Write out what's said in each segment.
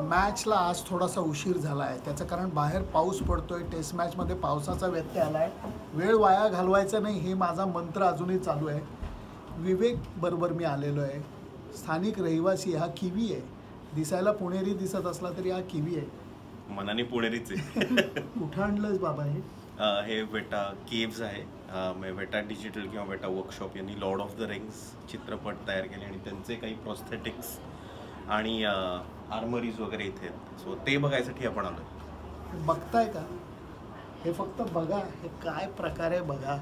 मॅचला आज थोडासा उशीर झाला आहे. त्याचं कारण बाहेर पाऊस पडतोय. टेस्ट मॅचमध्ये पावसाचा व्यत्यय आला आहे. वेळ वाया घालवायचा नाही हे माझा मंत्र अजूनही चालू आहे. विवेक बरोबर मी आलेलो आहे. स्थानिक रहिवासी हा किवी आहे. दिसायला पुणेरी दिसत असला तरी हा किवी आहे. मनाने पुणेरीच आहे. कुठं आणलंयस बाबा हे? हे वेटा केव्ज आहे. वेटा डिजिटल किंवा वेटा वर्कशॉप यांनी लॉर्ड ऑफ द रिंग्स चित्रपट तयार केले आणि त्यांचे काही प्रोस्थेटिक्स आणि आर्मरीज वगैरे इथे आहेत. सो ते बघायसाठी आपण आलो. बघताय का? हे फक्त बघा, हे काय प्रकारे बघा.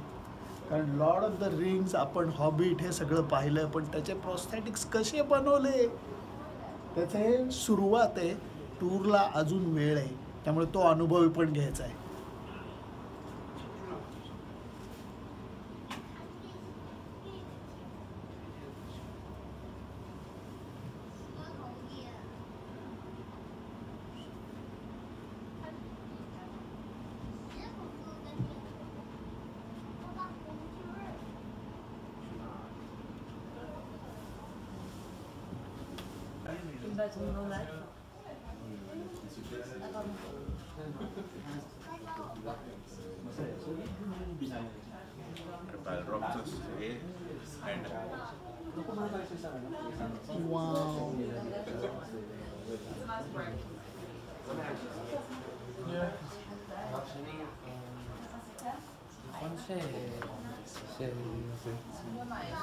कारण लॉर्ड ऑफ द रिंग्स आपण हॉबिट हे सगळं पाहिलं, पण त्याचे प्रोस्थेटिक्स कसे बनवले त्याचे सुरुवात आहे. टूरला अजून वेळ आहे, त्यामुळे तो अनुभव पण घ्यायचा आहे. Wow.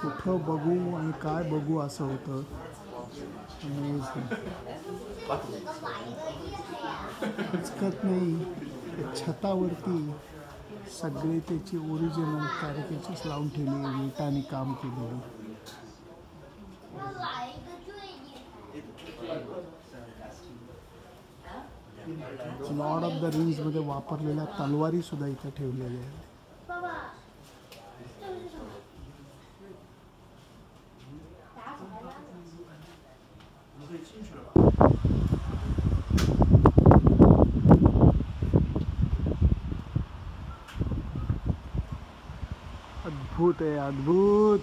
कुठं बघू आणि काय बघू असं होतं. हचकत नाही. छतावरती सगळे त्याची ओरिजिनल कॅरिकेचर्स लावून ठेवली, विटाने काम केलेलं. लॉर्ड ऑफ द रिंग्स मध्ये वापरलेल्या तलवारी सुद्धा इथे ठेवलेल्या आहेत. अद्भुत आहे, अद्भुत.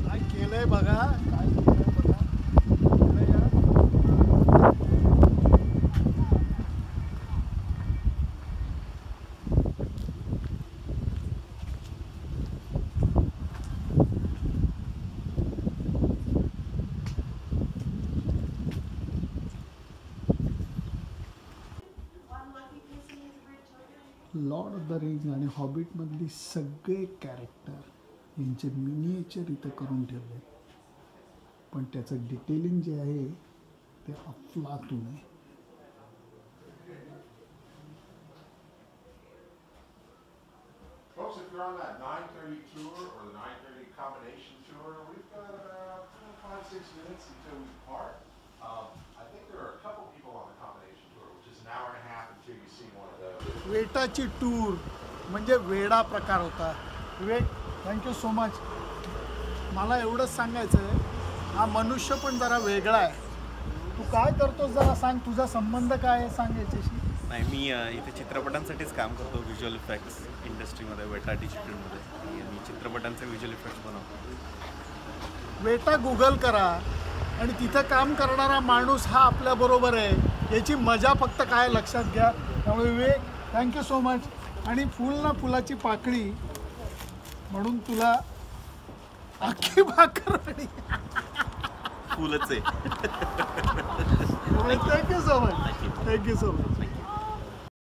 काय केलंय बघा, काय केलंय बघा. लॉर्ड ऑफ द रिंग्स आणि हॉबिटमधली सगळे कॅरेक्टर यांचे मिनिएचर इथं करून ठेवले, पण त्याचं डिटेलिंग जे आहे ते अफलातून आहे. Folks, if you're on that 9:30 tour or the 9:30 combination tour, we've got about 5-6 minutes until we depart. I think there are a couple people on the combination tour, which is an hour and a half until you see one of those. वेटाची tour म्हणजे वेडा प्रकार होता. Vivek, thank you so much. मला एवढंच सांगायचं आहे, हा मनुष्य पण जरा वेगळा आहे. तू काय करतोस जरा सांग, तुझा संबंध काय आहे सांग याच्याशी. नाही, मी इथे चित्रपटांसाठीच काम करतो, व्हिज्युअल इफेक्ट्स इंडस्ट्रीमध्ये, वेटा डिजिटलमध्ये. मी चित्रपटांचे व्हिज्युअल इफेक्ट्स बनवतो. वेटा गुगल करा आणि तिथं काम करणारा माणूस हा आपल्याबरोबर आहे याची मजा फक्त काय लक्षात घ्या. त्यामुळे विवेक, थँक्यू सो मच. आणि फुल ना फुलाची पाकळी म्हणून तुला अख्खी भाकर आणि फुलच आहे. Thank you so much. Thank you so much.